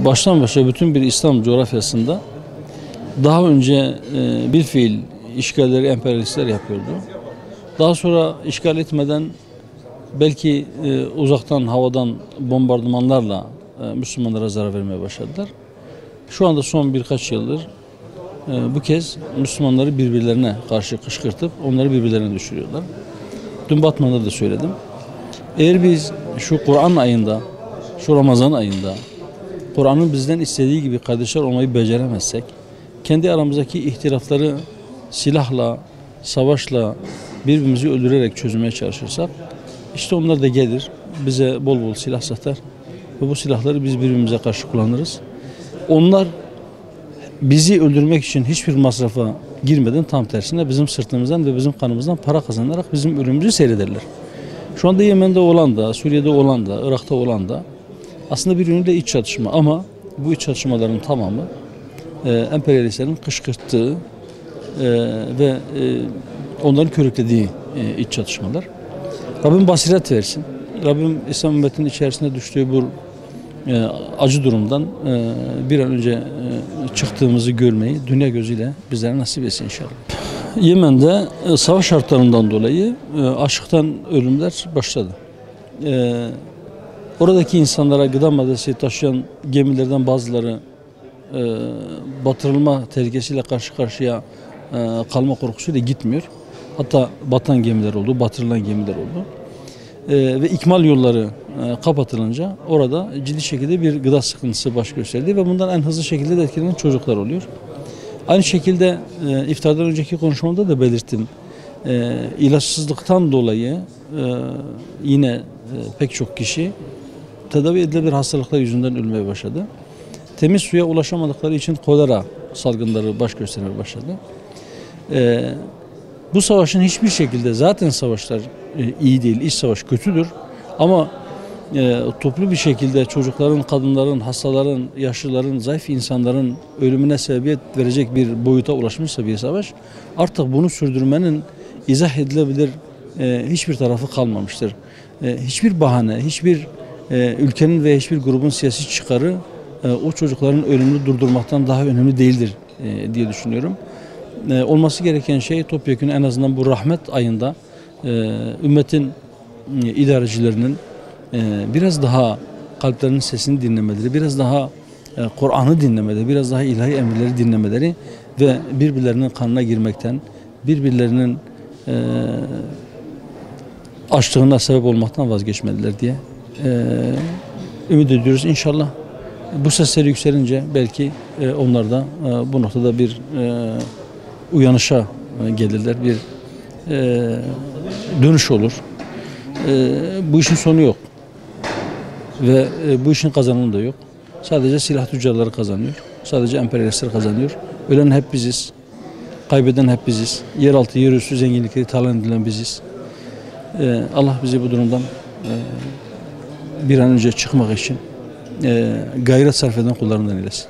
baştan başa bütün bir İslam coğrafyasında daha önce bir fiil işgalleri emperyalistler yapıyordu. Daha sonra işgal etmeden belki uzaktan havadan bombardımanlarla Müslümanlara zarar vermeye başladılar. Şu anda son birkaç yıldır bu kez Müslümanları birbirlerine karşı kışkırtıp onları birbirlerine düşürüyorlar. Dün Batman'da da söyledim. Eğer biz şu Kur'an ayında, şu Ramazan ayında Kur'an'ın bizden istediği gibi kardeşler olmayı beceremezsek, kendi aramızdaki ihtilafları silahla, savaşla, birbirimizi öldürerek çözmeye çalışırsak, işte onlar da gelir, bize bol bol silah satar ve bu silahları biz birbirimize karşı kullanırız. Onlar bizi öldürmek için hiçbir masrafa girmeden tam tersine bizim sırtımızdan ve bizim kanımızdan para kazanarak bizim ölümümüzü seyrederler. Şu anda Yemen'de olan da, Suriye'de olan da, Irak'ta olan da aslında bir yönüyle iç çatışma ama bu iç çatışmaların tamamı emperyalistlerin kışkırttığı ve onların körüklediği iç çatışmalar. Rabbim basiret versin. Rabbim İslam ümmetinin içerisinde düştüğü bu acı durumdan bir an önce çıktığımızı görmeyi dünya gözüyle bizlere nasip etsin inşallah. Yemen'de savaş şartlarından dolayı açlıktan ölümler başladı. Oradaki insanlara gıda maddesi taşıyan gemilerden bazıları batırılma tehlikesiyle karşı karşıya kalma korkusuyla gitmiyor. Hatta batan gemiler oldu, batırılan gemiler oldu. Ve ikmal yolları kapatılınca orada ciddi şekilde bir gıda sıkıntısı baş gösterdi ve bundan en hızlı şekilde de etkilenen çocuklar oluyor. Aynı şekilde iftardan önceki konuşmamda da belirttim. İlaçsızlıktan dolayı yine pek çok kişi tedavi edilebilir hastalıklar yüzünden ölmeye başladı. Temiz suya ulaşamadıkları için kolera salgınları baş göstermeye başladı. Bu savaşın hiçbir şekilde zaten savaşlar iyi değil, iç savaş kötüdür ama toplu bir şekilde çocukların, kadınların, hastaların, yaşlıların, zayıf insanların ölümüne sebebiyet verecek bir boyuta ulaşmışsa bir savaş artık bunu sürdürmenin izah edilebilir hiçbir tarafı kalmamıştır. Hiçbir bahane, hiçbir ülkenin ve hiçbir grubun siyasi çıkarı o çocukların ölümünü durdurmaktan daha önemli değildir diye düşünüyorum. Olması gereken şey topyekun en azından bu rahmet ayında ümmetin idarecilerinin biraz daha kalplerinin sesini dinlemeleri, biraz daha Kur'an'ı dinlemeleri, biraz daha ilahi emirleri dinlemeleri ve birbirlerinin kanına girmekten, birbirlerinin açlığına sebep olmaktan vazgeçmediler diye ümit ediyoruz. İnşallah bu sesler yükselince belki onlar da bu noktada bir uyanışa gelirler, bir dönüş olur. Bu işin sonu yok ve bu işin kazananı da yok. Sadece silah tüccarları kazanıyor, sadece emperyalistler kazanıyor. Ölen hep biziz, kaybeden hep biziz. Yeraltı, yerüstü zenginlikleri talan edilen biziz. Allah bizi bu durumdan bir an önce çıkmak için gayret sarf eden kullarından eylesin.